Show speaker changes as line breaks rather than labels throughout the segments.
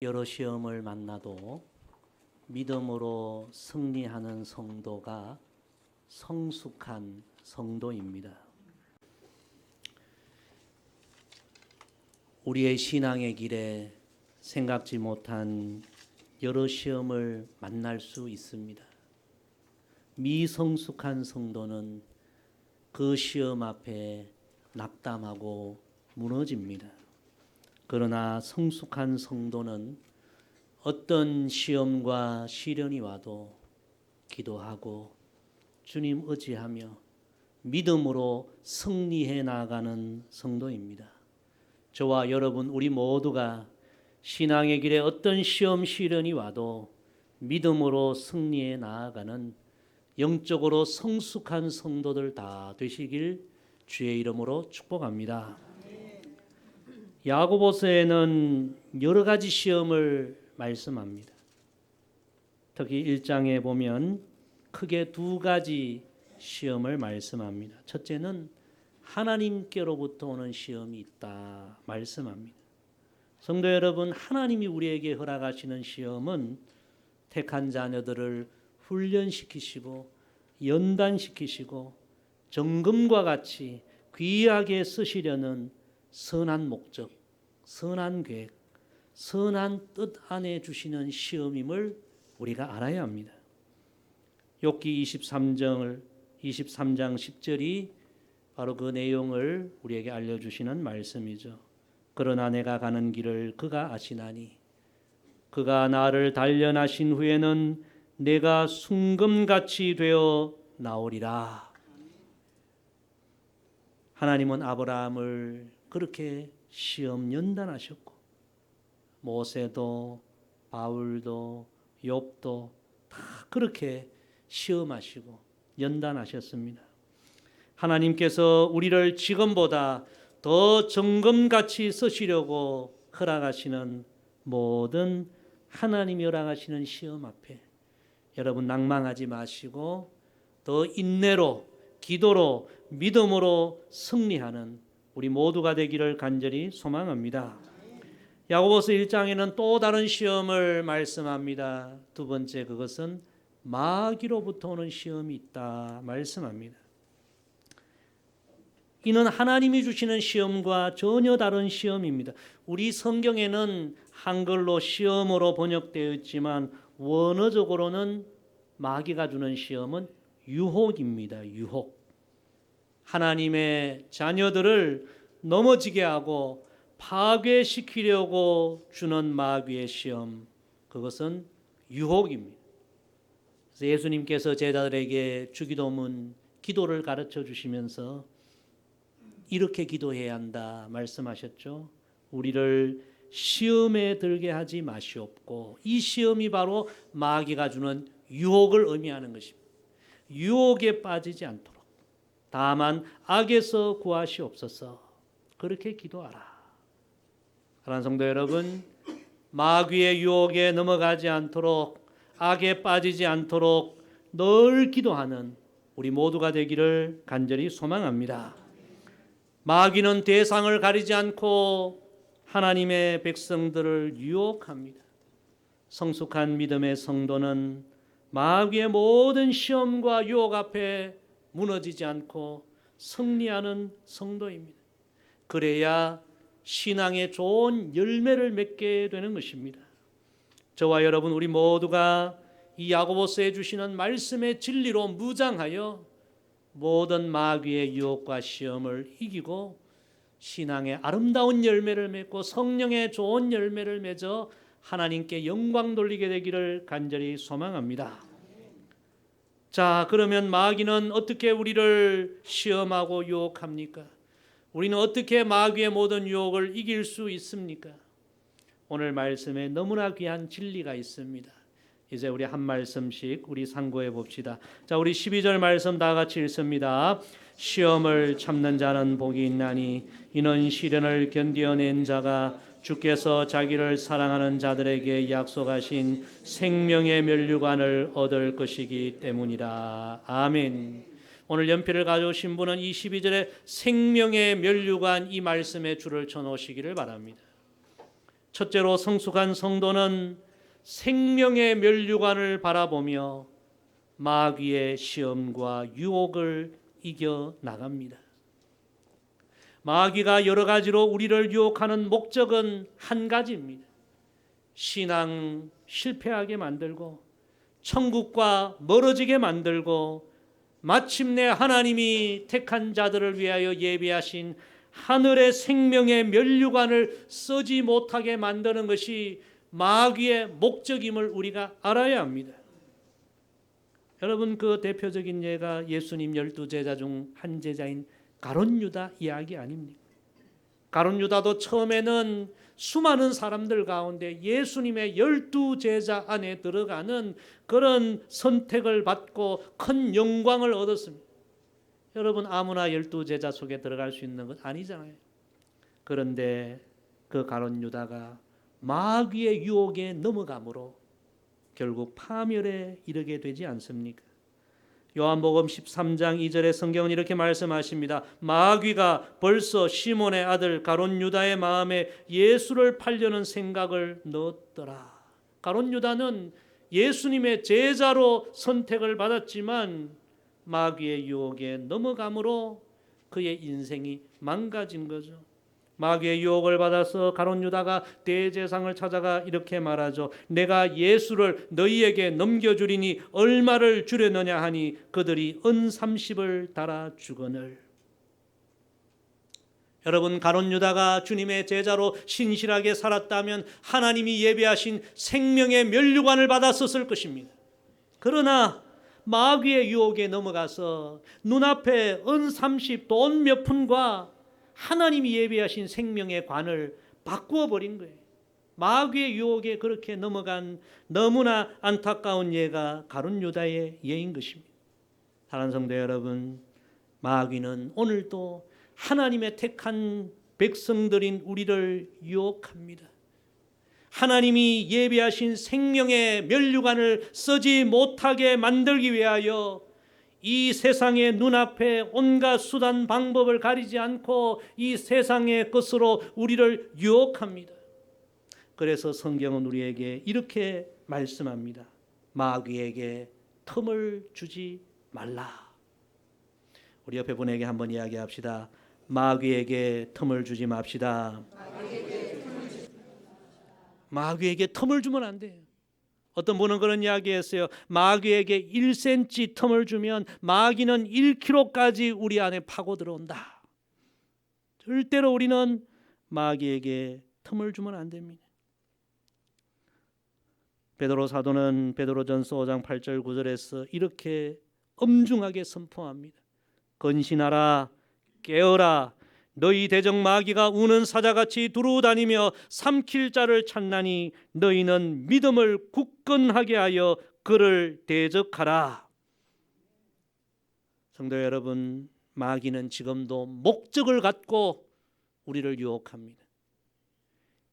여러 시험을 만나도 믿음으로 승리하는 성도가 성숙한 성도입니다. 우리의 신앙의 길에 생각지 못한 여러 시험을 만날 수 있습니다. 미성숙한 성도는 그 시험 앞에 낙담하고 무너집니다. 그러나 성숙한 성도는 어떤 시험과 시련이 와도 기도하고 주님 의지하며 믿음으로 승리해 나가는 성도입니다. 저와 여러분 우리 모두가 신앙의 길에 어떤 시험 시련이 와도 믿음으로 승리해 나아가는 영적으로 성숙한 성도들 다 되시길 주의 이름으로 축복합니다. 야고보서에는 여러 가지 시험을 말씀합니다. 특히 1장에 보면 크게 두 가지 시험을 말씀합니다. 첫째는 하나님께로부터 오는 시험이 있다 말씀합니다. 성도 여러분, 하나님이 우리에게 허락하시는 시험은 택한 자녀들을 훈련시키시고 연단시키시고 정금과 같이 귀하게 쓰시려는 선한 목적, 선한 계획, 선한 뜻 안에 주시는 시험임을 우리가 알아야 합니다. 욥기 23장 10절이 바로 그 내용을 우리에게 알려주시는 말씀이죠. 그러나 내가 가는 길을 그가 아시나니 그가 나를 단련하신 후에는 내가 순금같이 되어 나오리라. 하나님은 아브라함을 그렇게 시험 연단하셨고 모세도 바울도 욥도 다 그렇게 시험하시고 연단하셨습니다. 하나님께서 우리를 지금보다 더 정금같이 쓰시려고 허락하시는 모든 하나님이 허락하시는 시험 앞에 여러분 낭망하지 마시고 더 인내로 기도로 믿음으로 승리하는 우리 모두가 되기를 간절히 소망합니다. 야고보서 1장에는 또 다른 시험을 말씀합니다. 두 번째, 그것은 마귀로부터 오는 시험이 있다 말씀합니다. 이는 하나님이 주시는 시험과 전혀 다른 시험입니다. 우리 성경에는 한글로 시험으로 번역되어 있지만 원어적으로는 마귀가 주는 시험은 유혹입니다. 유혹. 하나님의 자녀들을 넘어지게 하고 파괴시키려고 주는 마귀의 시험, 그것은 유혹입니다. 그래서 예수님께서 제자들에게 주기도문 기도를 가르쳐 주시면서 이렇게 기도해야 한다 말씀하셨죠. 우리를 시험에 들게 하지 마시옵고, 이 시험이 바로 마귀가 주는 유혹을 의미하는 것입니다. 유혹에 빠지지 않도록 다만 악에서 구하시옵소서, 그렇게 기도하라. 사랑하는 성도 여러분, 마귀의 유혹에 넘어가지 않도록 악에 빠지지 않도록 늘 기도하는 우리 모두가 되기를 간절히 소망합니다. 마귀는 대상을 가리지 않고 하나님의 백성들을 유혹합니다. 성숙한 믿음의 성도는 마귀의 모든 시험과 유혹 앞에 무너지지 않고 승리하는 성도입니다. 그래야 신앙의 좋은 열매를 맺게 되는 것입니다. 저와 여러분 우리 모두가 이 야고보서에 주시는 말씀의 진리로 무장하여 모든 마귀의 유혹과 시험을 이기고 신앙의 아름다운 열매를 맺고 성령의 좋은 열매를 맺어 하나님께 영광 돌리게 되기를 간절히 소망합니다. 자, 그러면 마귀는 어떻게 우리를 시험하고 유혹합니까? 우리는 어떻게 마귀의 모든 유혹을 이길 수 있습니까? 오늘 말씀에 너무나 귀한 진리가 있습니다. 이제 우리 한 말씀씩 우리 상고해 봅시다. 자, 우리 12절 말씀 다 같이 읽습니다. 시험을 참는 자는 복이 있나니 이는 시련을 견디어낸 자가 주께서 자기를 사랑하는 자들에게 약속하신 생명의 면류관을 얻을 것이기 때문이라. 아멘. 오늘 연필을 가져오신 분은 이 12절에 생명의 면류관 이 말씀에 줄을 쳐놓으시기를 바랍니다. 첫째로 성숙한 성도는 생명의 면류관을 바라보며 마귀의 시험과 유혹을 이겨 나갑니다. 마귀가 여러 가지로 우리를 유혹하는 목적은 한 가지입니다. 신앙 실패하게 만들고 천국과 멀어지게 만들고 마침내 하나님이 택한 자들을 위하여 예비하신 하늘의 생명의 면류관을 쓰지 못하게 만드는 것이 마귀의 목적임을 우리가 알아야 합니다. 여러분, 그 대표적인 예가 예수님 12제자 중 한 제자인 가룟 유다 이야기 아닙니까? 가룟 유다도 처음에는 수많은 사람들 가운데 예수님의 12제자 안에 들어가는 그런 선택을 받고 큰 영광을 얻었습니다. 여러분, 아무나 12제자 속에 들어갈 수 있는 건 아니잖아요. 그런데 그 가룟 유다가 마귀의 유혹에 넘어감으로 결국 파멸에 이르게 되지 않습니까? 요한복음 13장 2절의 성경은 이렇게 말씀하십니다. 마귀가 벌써 시몬의 아들 가룟 유다의 마음에 예수를 팔려는 생각을 넣었더라. 가룟 유다는 예수님의 제자로 선택을 받았지만 마귀의 유혹에 넘어감으로 그의 인생이 망가진 거죠. 마귀의 유혹을 받아서 가룟 유다가 대제사장을 찾아가 이렇게 말하죠. 내가 예수를 너희에게 넘겨주리니 얼마를 주려느냐 하니 그들이 은 30을 달아 주거늘. 여러분, 가룟 유다가 주님의 제자로 신실하게 살았다면 하나님이 예비하신 생명의 면류관을 받았었을 것입니다. 그러나 마귀의 유혹에 넘어가서 눈앞에 은 30 돈 몇 푼과 하나님이 예비하신 생명의 관을 바꾸어 버린 거예요. 마귀의 유혹에 그렇게 넘어간 너무나 안타까운 예가 가룟 유다의 예인 것입니다. 사랑하는 성도 여러분, 마귀는 오늘도 하나님의 택한 백성들인 우리를 유혹합니다. 하나님이 예비하신 생명의 면류관을 쓰지 못하게 만들기 위하여 이 세상의 눈앞에 온갖 수단 방법을 가리지 않고 이 세상의 것으로 우리를 유혹합니다. 그래서 성경은 우리에게 이렇게 말씀합니다. 마귀에게 틈을 주지 말라. 우리 옆에 분에게 한번 이야기합시다. 마귀에게 틈을 주지 맙시다. 마귀에게 틈을 주면 안 돼요. 어떤 분은 그런 이야기했어요. 마귀에게 1cm 틈을 주면 마귀는 1km까지 우리 안에 파고 들어온다. 절대로 우리는 마귀에게 틈을 주면 안 됩니다. 베드로 사도는 베드로전서 5장 8절 9절에서 이렇게 엄중하게 선포합니다. 건신하라, 깨어라. 너희 대적 마귀가 우는 사자같이 두루다니며 삼킬 자를 찾나니 너희는 믿음을 굳건하게 하여 그를 대적하라. 성도 여러분, 마귀는 지금도 목적을 갖고 우리를 유혹합니다.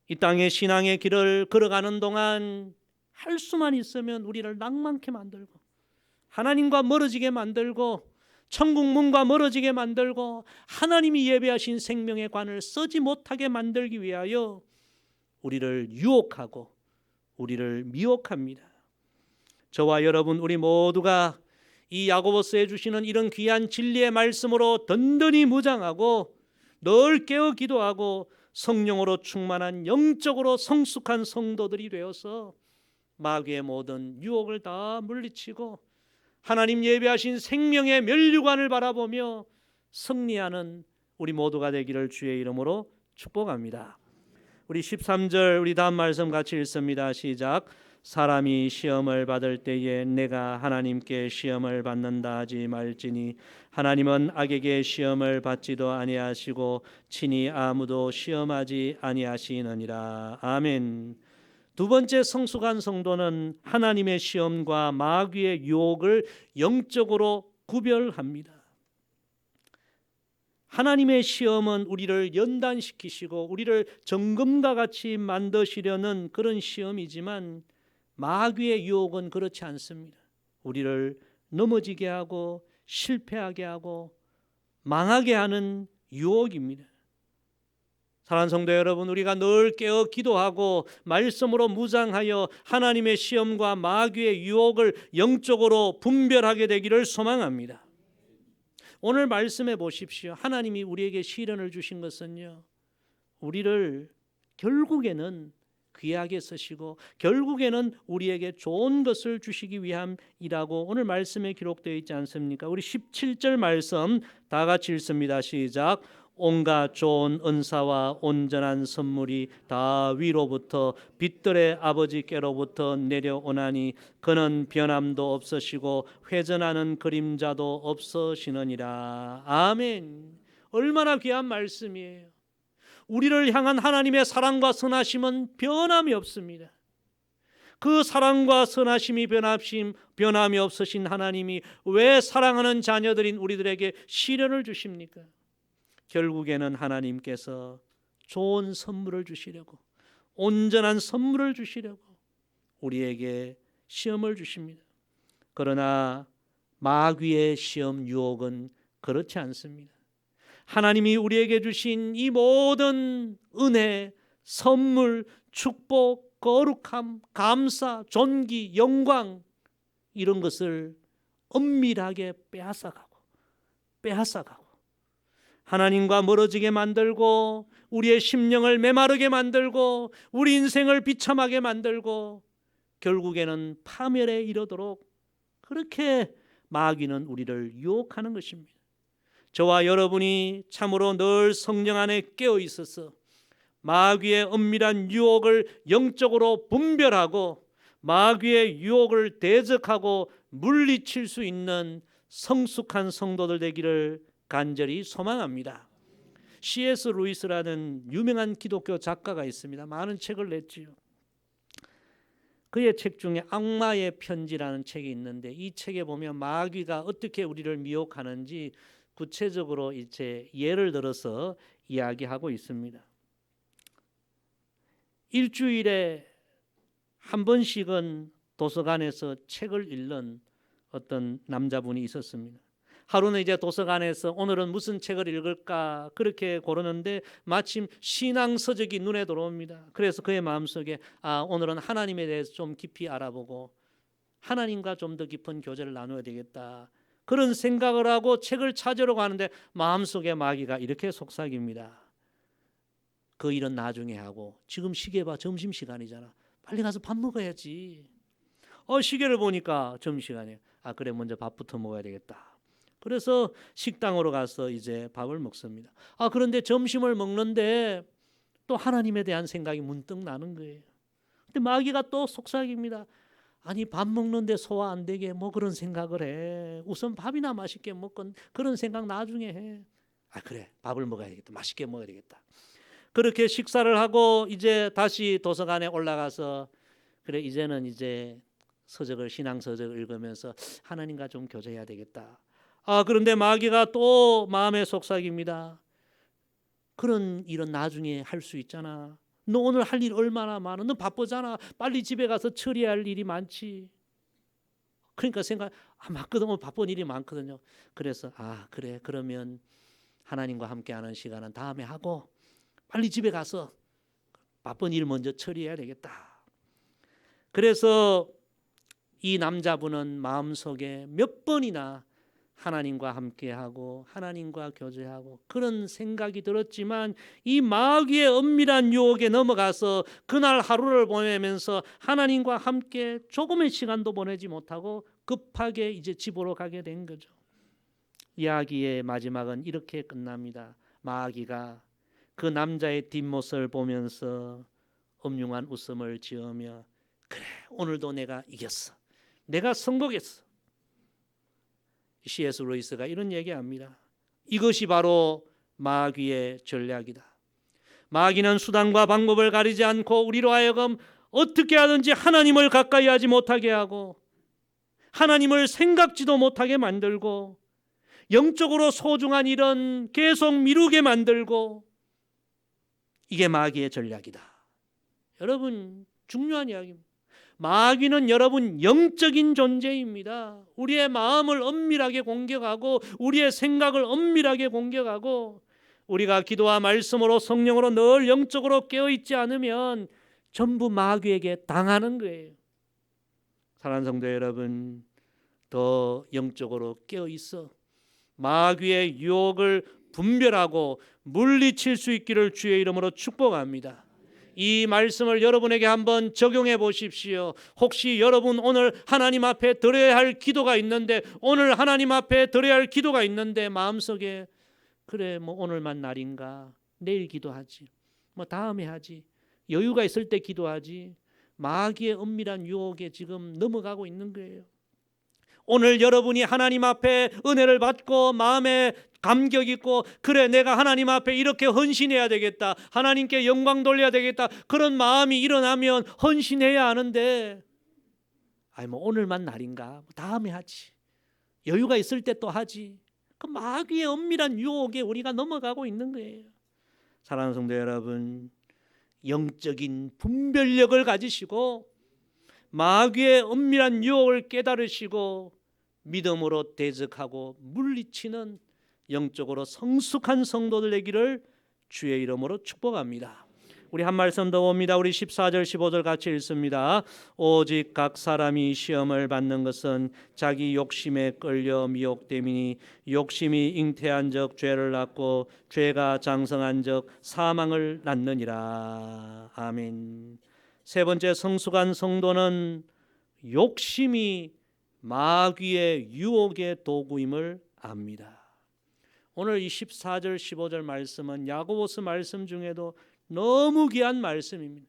이 땅의 신앙의 길을 걸어가는 동안 할 수만 있으면 우리를 낭만케 만들고 하나님과 멀어지게 만들고 천국 문과 멀어지게 만들고 하나님이 예배하신 생명의 관을 쓰지 못하게 만들기 위하여 우리를 유혹하고 우리를 미혹합니다. 저와 여러분 우리 모두가 이 야고보서에 주시는 이런 귀한 진리의 말씀으로 든든히 무장하고 늘 깨어 기도하고 성령으로 충만한 영적으로 성숙한 성도들이 되어서 마귀의 모든 유혹을 다 물리치고 하나님 예배하신 생명의 면류관을 바라보며 승리하는 우리 모두가 되기를 주의 이름으로 축복합니다. 우리 13절 우리 다음 말씀 같이 읽습니다. 시작. 사람이 시험을 받을 때에 내가 하나님께 시험을 받는다 하지 말지니 하나님은 악에게 시험을 받지도 아니하시고 친히 아무도 시험하지 아니하시느니라. 아멘. 두 번째 성숙한 성도는 하나님의 시험과 마귀의 유혹을 영적으로 구별합니다. 하나님의 시험은 우리를 연단시키시고 우리를 정금과 같이 만드시려는 그런 시험이지만 마귀의 유혹은 그렇지 않습니다. 우리를 넘어지게 하고 실패하게 하고 망하게 하는 유혹입니다. 사랑하는 성도 여러분, 우리가 늘 깨어 기도하고 말씀으로 무장하여 하나님의 시험과 마귀의 유혹을 영적으로 분별하게 되기를 소망합니다. 오늘 말씀해 보십시오. 하나님이 우리에게 시련을 주신 것은요, 우리를 결국에는 귀하게 쓰시고 결국에는 우리에게 좋은 것을 주시기 위함이라고 오늘 말씀에 기록되어 있지 않습니까? 우리 17절 말씀 다 같이 읽습니다. 시작. 온갖 좋은 은사와 온전한 선물이 다 위로부터 빛들의 아버지께로부터 내려오나니 그는 변함도 없으시고 회전하는 그림자도 없으시느니라. 아멘. 얼마나 귀한 말씀이에요. 우리를 향한 하나님의 사랑과 선하심은 변함이 없습니다. 그 사랑과 선하심이 변함이 없으신 하나님이 왜 사랑하는 자녀들인 우리들에게 시련을 주십니까? 결국에는 하나님께서 좋은 선물을 주시려고, 온전한 선물을 주시려고 우리에게 시험을 주십니다. 그러나 마귀의 시험 유혹은 그렇지 않습니다. 하나님이 우리에게 주신 이 모든 은혜, 선물, 축복, 거룩함, 감사, 존귀, 영광, 이런 것을 엄밀하게 빼앗아가고 하나님과 멀어지게 만들고 우리의 심령을 메마르게 만들고 우리 인생을 비참하게 만들고 결국에는 파멸에 이르도록 그렇게 마귀는 우리를 유혹하는 것입니다. 저와 여러분이 참으로 늘 성령 안에 깨어 있어서 마귀의 은밀한 유혹을 영적으로 분별하고 마귀의 유혹을 대적하고 물리칠 수 있는 성숙한 성도들 되기를 간절히 소망합니다. C.S. 루이스라는 유명한 기독교 작가가 있습니다. 많은 책을 냈지요. 그의 책 중에 악마의 편지라는 책이 있는데 이 책에 보면 마귀가 어떻게 우리를 미혹하는지 구체적으로 이제 예를 들어서 이야기하고 있습니다. 일주일에 한 번씩은 도서관에서 책을 읽는 어떤 남자분이 있었습니다. 하루는 이제 도서관에서 오늘은 무슨 책을 읽을까 그렇게 고르는데 마침 신앙 서적이 눈에 들어옵니다. 그래서 그의 마음속에 오늘은 하나님에 대해서 좀 깊이 알아보고 하나님과 좀 더 깊은 교제를 나눠야 되겠다. 그런 생각을 하고 책을 찾으려고 하는데 마음속에 마귀가 이렇게 속삭입니다. 그 일은 나중에 하고 지금 시계 봐, 점심시간이잖아. 빨리 가서 밥 먹어야지. 시계를 보니까 점심시간이에요. 그래 먼저 밥부터 먹어야 되겠다. 그래서 식당으로 가서 이제 밥을 먹습니다. 그런데 점심을 먹는데 또 하나님에 대한 생각이 문득 나는 거예요. 근데 마귀가 또 속삭입니다. 아니 밥 먹는데 소화 안 되게 뭐 그런 생각을 해. 우선 밥이나 맛있게 먹건 그런 생각 나중에 해. 그래 밥을 먹어야 되겠다. 맛있게 먹어야 되겠다. 그렇게 식사를 하고 이제 다시 도서관에 올라가서 그래 이제는 이제 신앙 서적을 읽으면서 하나님과 좀 교제해야 되겠다. 그런데 마귀가 또 마음에 속삭입니다. 그런 일은 나중에 할 수 있잖아. 너 오늘 할 일 얼마나 많아. 너 바쁘잖아. 빨리 집에 가서 처리할 일이 많지. 그러니까 맞거든. 바쁜 일이 많거든요. 그래서 그래 그러면 하나님과 함께하는 시간은 다음에 하고 빨리 집에 가서 바쁜 일 먼저 처리해야 되겠다. 그래서 이 남자분은 마음속에 몇 번이나 하나님과 함께하고 하나님과 교제하고 그런 생각이 들었지만 이 마귀의 은밀한 유혹에 넘어가서 그날 하루를 보내면서 하나님과 함께 조금의 시간도 보내지 못하고 급하게 이제 집으로 가게 된 거죠. 이야기의 마지막은 이렇게 끝납니다. 마귀가 그 남자의 뒷모습을 보면서 음흉한 웃음을 지으며 그래 오늘도 내가 이겼어. 내가 성공했어. C.S. 루이스가 이런 얘기합니다. 이것이 바로 마귀의 전략이다. 마귀는 수단과 방법을 가리지 않고 우리로 하여금 어떻게 하든지 하나님을 가까이 하지 못하게 하고 하나님을 생각지도 못하게 만들고 영적으로 소중한 일은 계속 미루게 만들고 이게 마귀의 전략이다. 여러분 중요한 이야기입니다. 마귀는 여러분 영적인 존재입니다. 우리의 마음을 엄밀하게 공격하고 우리의 생각을 엄밀하게 공격하고 우리가 기도와 말씀으로 성령으로 늘 영적으로 깨어있지 않으면 전부 마귀에게 당하는 거예요. 사랑하는 성도 여러분, 더 영적으로 깨어있어 마귀의 유혹을 분별하고 물리칠 수 있기를 주의 이름으로 축복합니다. 이 말씀을 여러분에게 한번 적용해 보십시오. 혹시 여러분 오늘 하나님 앞에 드려야 할 기도가 있는데 마음속에 그래 뭐 오늘만 날인가, 내일 기도하지, 뭐 다음에 하지, 여유가 있을 때 기도하지, 마귀의 은밀한 유혹에 지금 넘어가고 있는 거예요. 오늘 여러분이 하나님 앞에 은혜를 받고 마음에 감격 있고 그래 내가 하나님 앞에 이렇게 헌신해야 되겠다, 하나님께 영광 돌려야 되겠다, 그런 마음이 일어나면 헌신해야 하는데 뭐 오늘만 날인가, 다음에 하지, 여유가 있을 때 또 하지, 그 마귀의 은밀한 유혹에 우리가 넘어가고 있는 거예요. 사랑하는 성도 여러분, 영적인 분별력을 가지시고 마귀의 은밀한 유혹을 깨달으시고 믿음으로 대적하고 물리치는 영적으로 성숙한 성도들 되기를 주의 이름으로 축복합니다. 우리 한 말씀 더 봅니다. 우리 14절 15절 같이 읽습니다. 오직 각 사람이 시험을 받는 것은 자기 욕심에 끌려 미혹됨이니 욕심이 잉태한 적 죄를 낳고 죄가 장성한 적 사망을 낳느니라. 아멘. 세 번째, 성숙한 성도는 욕심이 마귀의 유혹의 도구임을 압니다. 오늘 이 14절 15절 말씀은 야고보서 말씀 중에도 너무 귀한 말씀입니다.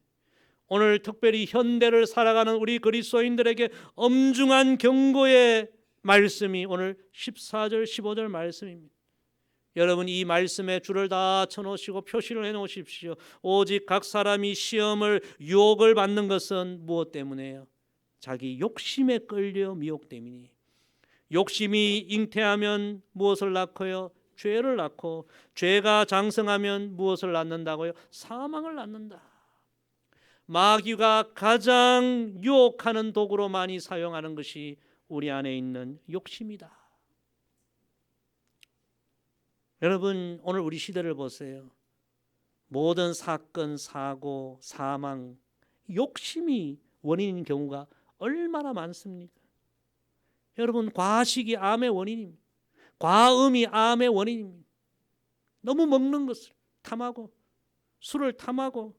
오늘 특별히 현대를 살아가는 우리 그리스도인들에게 엄중한 경고의 말씀이 오늘 14절 15절 말씀입니다. 여러분 이 말씀에 줄을 다 쳐놓으시고 표시를 해놓으십시오. 오직 각 사람이 시험을 유혹을 받는 것은 무엇 때문에요? 자기 욕심에 끌려 미혹됨이니. 욕심이 잉태하면 무엇을 낳고요? 죄를 낳고 죄가 장성하면 무엇을 낳는다고요? 사망을 낳는다. 마귀가 가장 유혹하는 도구로 많이 사용하는 것이 우리 안에 있는 욕심이다. 여러분 오늘 우리 시대를 보세요. 모든 사건, 사고, 사망, 욕심이 원인인 경우가 얼마나 많습니까? 여러분 과식이 암의 원인입니다. 과음이 암의 원인입니다. 너무 먹는 것을 탐하고 술을 탐하고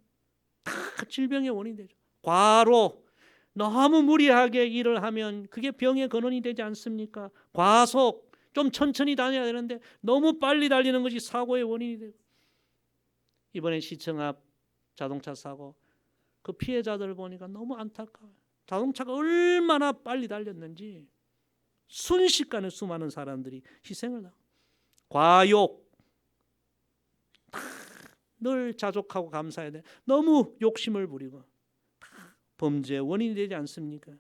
다 질병의 원인이 되죠. 과로, 너무 무리하게 일을 하면 그게 병의 근원이 되지 않습니까? 과속, 좀 천천히 다녀야 되는데 너무 빨리 달리는 것이 사고의 원인이 되고, 이번에 시청 앞 자동차 사고 그 피해자들 보니까 너무 안타까워요. 자동차가 얼마나 빨리 달렸는지 순식간에 수많은 사람들이 희생을 하고, 과욕, 늘 자족하고 감사해야 돼. 너무 욕심을 부리고 범죄의 원인이 되지 않습니까?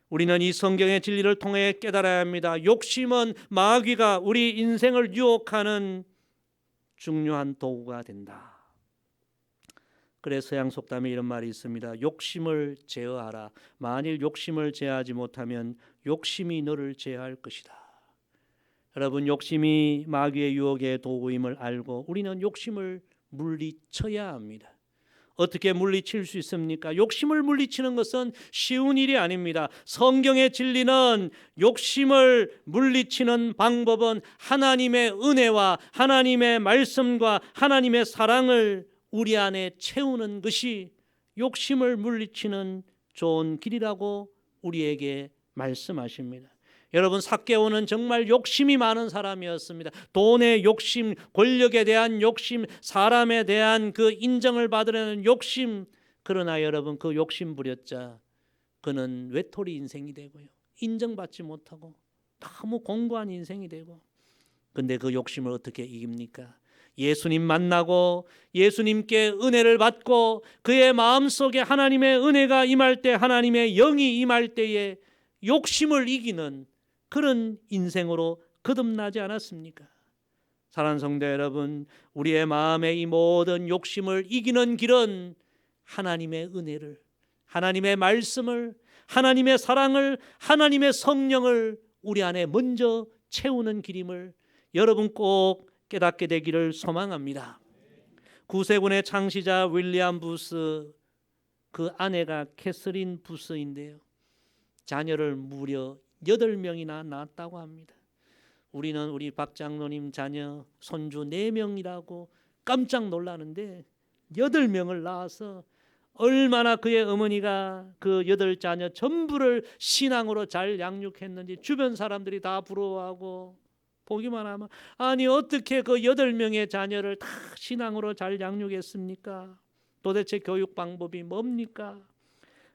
우리는 이 성경의 진리를 통해 깨달아야 합니다. 욕심은 마귀가 우리 인생을 유혹하는 중요한 도구가 된다. 그래서 서양 속담에 이런 말이 있습니다. 욕심을 제어하라. 만일 욕심을 제어하지 못하면 욕심이 너를 제어할 것이다. 여러분 욕심이 마귀의 유혹의 도구임을 알고 우리는 욕심을 물리쳐야 합니다. 어떻게 물리칠 수 있습니까? 욕심을 물리치는 것은 쉬운 일이 아닙니다. 성경의 진리는 욕심을 물리치는 방법은 하나님의 은혜와 하나님의 말씀과 하나님의 사랑을 우리 안에 채우는 것이 욕심을 물리치는 좋은 길이라고 우리에게 말씀하십니다. 여러분 삭개오는 정말 욕심이 많은 사람이었습니다. 돈의 욕심, 권력에 대한 욕심, 사람에 대한 그 인정을 받으려는 욕심. 그러나 여러분 그 욕심 부렸자 그는 외톨이 인생이 되고요, 인정받지 못하고 너무 공고한 인생이 되고. 근데 그 욕심을 어떻게 이깁니까? 예수님 만나고 예수님께 은혜를 받고 그의 마음속에 하나님의 은혜가 임할 때, 하나님의 영이 임할 때에 욕심을 이기는 그런 인생으로 거듭나지 않았습니까? 사랑하는 성도 여러분, 우리의 마음의 이 모든 욕심을 이기는 길은 하나님의 은혜를, 하나님의 말씀을, 하나님의 사랑을, 하나님의 성령을 우리 안에 먼저 채우는 길임을 여러분 꼭 깨닫게 되기를 소망합니다. 구세군의 창시자 윌리엄 부스, 그 아내가 캐서린 부스인데요, 자녀를 무려 8명이나 낳았다고 합니다. 우리는 우리 박 장로님 자녀 손주 4명이라고 깜짝 놀라는데 8명을 낳아서 얼마나 그의 어머니가 그 8자녀 전부를 신앙으로 잘 양육했는지 주변 사람들이 다 부러워하고, 보기만 하면 아니 어떻게 그 8명의 자녀를 다 신앙으로 잘 양육했습니까? 도대체 교육 방법이 뭡니까?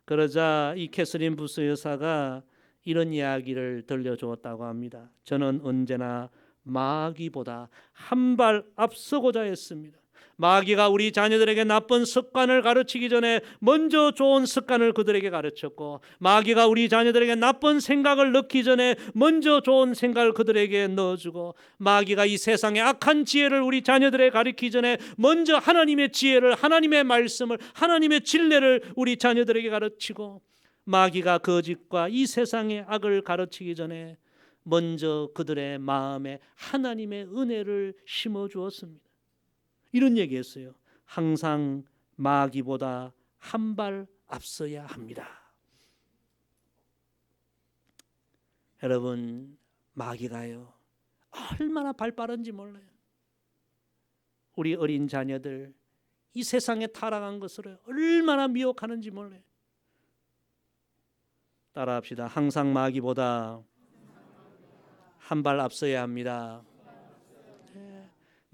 그러자 이 캐서린 부스 여사가 이런 이야기를 들려주었다고 합니다. 저는 언제나 마귀보다 한 발 앞서고자 했습니다. 마귀가 우리 자녀들에게 나쁜 습관을 가르치기 전에 먼저 좋은 습관을 그들에게 가르쳤고, 마귀가 우리 자녀들에게 나쁜 생각을 넣기 전에 먼저 좋은 생각을 그들에게 넣어주고, 마귀가 이 세상의 악한 지혜를 우리 자녀들에게 가르치기 전에 먼저 하나님의 지혜를, 하나님의 말씀을, 하나님의 진리를 우리 자녀들에게 가르치고, 마귀가 거짓과 이 세상의 악을 가르치기 전에 먼저 그들의 마음에 하나님의 은혜를 심어주었습니다. 이런 얘기했어요. 항상 마귀보다 한 발 앞서야 합니다. 여러분, 마귀가요 얼마나 발 빠른지 몰라요. 우리 어린 자녀들 이 세상에 타락한 것을 얼마나 미혹하는지 몰라요. 따라합시다. 항상 마귀보다 한 발 앞서야 합니다.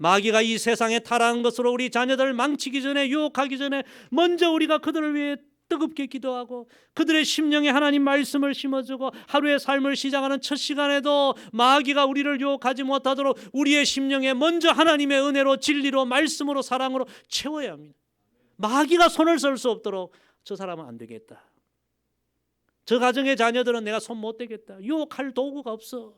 마귀가 이 세상에 타락한 것으로 우리 자녀들을 망치기 전에, 유혹하기 전에 먼저 우리가 그들을 위해 뜨겁게 기도하고 그들의 심령에 하나님 말씀을 심어주고, 하루의 삶을 시작하는 첫 시간에도 마귀가 우리를 유혹하지 못하도록 우리의 심령에 먼저 하나님의 은혜로, 진리로, 말씀으로, 사랑으로 채워야 합니다. 마귀가 손을 쓸 수 없도록 저 사람은 안 되겠다, 저 가정의 자녀들은 내가 손 못 대겠다, 유혹할 도구가 없어.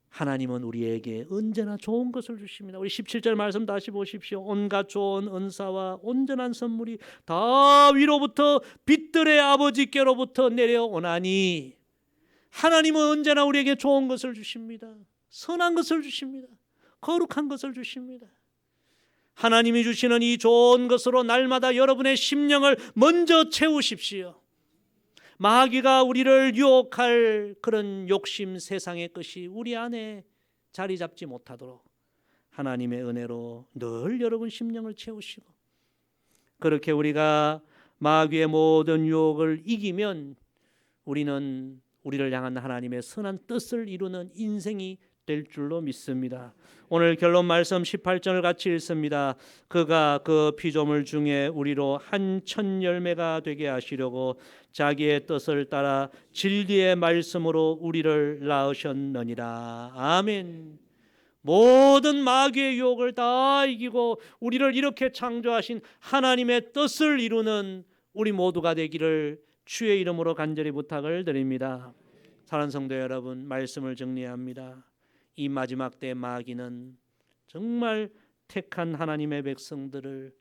하나님은 우리에게 언제나 좋은 것을 주십니다. 우리 17절 말씀 다시 보십시오. 온갖 좋은 은사와 온전한 선물이 다 위로부터 빛들의 아버지께로부터 내려오나니, 하나님은 언제나 우리에게 좋은 것을 주십니다. 선한 것을 주십니다. 거룩한 것을 주십니다. 하나님이 주시는 이 좋은 것으로 날마다 여러분의 심령을 먼저 채우십시오. 마귀가 우리를 유혹할 그런 욕심, 세상의 것이 우리 안에 자리 잡지 못하도록 하나님의 은혜로 늘 여러분 심령을 채우시고, 그렇게 우리가 마귀의 모든 유혹을 이기면 우리는 우리를 향한 하나님의 선한 뜻을 이루는 인생이 될 줄로 믿습니다. 오늘 결론 말씀 18절을 같이 읽습니다. 그가 그 피조물 중에 우리로 한 천 열매가 되게 하시려고 자기의 뜻을 따라 진리의 말씀으로 우리를 낳으셨느니라. 아멘. 모든 마귀의 유혹을 다 이기고 우리를 이렇게 창조하신 하나님의 뜻을 이루는 우리 모두가 되기를 주의 이름으로 간절히 부탁을 드립니다. 사랑하는 성도 여러분, 말씀을 정리합니다. 이 마지막 때 마귀는 정말 택한 하나님의 백성들을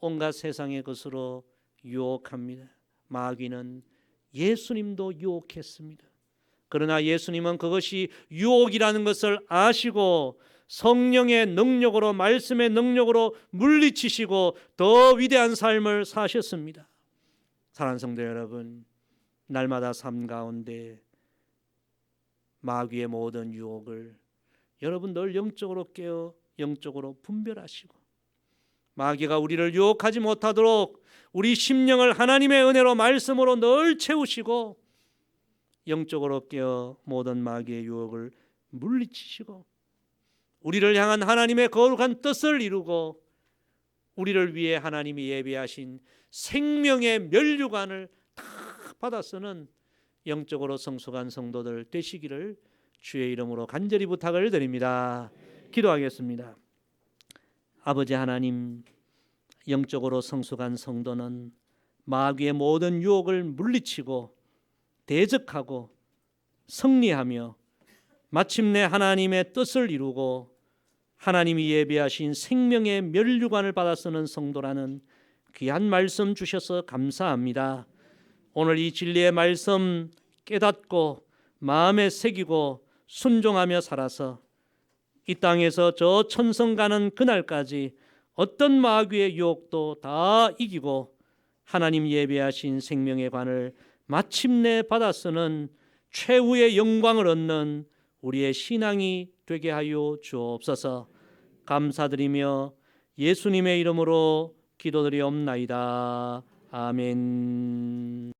온갖 세상의 것으로 유혹합니다. 마귀는 예수님도 유혹했습니다. 그러나 예수님은 그것이 유혹이라는 것을 아시고 성령의 능력으로, 말씀의 능력으로 물리치시고 더 위대한 삶을 사셨습니다. 사랑하는 성도 여러분, 날마다 삶 가운데 마귀의 모든 유혹을 여러분 늘 영적으로 깨어 영적으로 분별하시고, 마귀가 우리를 유혹하지 못하도록 우리 심령을 하나님의 은혜로, 말씀으로 늘 채우시고, 영적으로 깨어 모든 마귀의 유혹을 물리치시고 우리를 향한 하나님의 거룩한 뜻을 이루고 우리를 위해 하나님이 예비하신 생명의 면류관을 다 받아 쓰는 영적으로 성숙한 성도들 되시기를 주의 이름으로 간절히 부탁을 드립니다. 기도하겠습니다. 아버지 하나님, 영적으로 성숙한 성도는 마귀의 모든 유혹을 물리치고 대적하고 승리하며 마침내 하나님의 뜻을 이루고 하나님이 예비하신 생명의 면류관을 받아 쓰는 성도라는 귀한 말씀 주셔서 감사합니다. 오늘 이 진리의 말씀 깨닫고 마음에 새기고 순종하며 살아서 이 땅에서 저 천성 가는 그날까지 어떤 마귀의 유혹도 다 이기고 하나님 예배하신 생명의 관을 마침내 받아 쓰는 최후의 영광을 얻는 우리의 신앙이 되게 하여 주옵소서. 감사드리며 예수님의 이름으로 기도드리옵나이다. 아멘.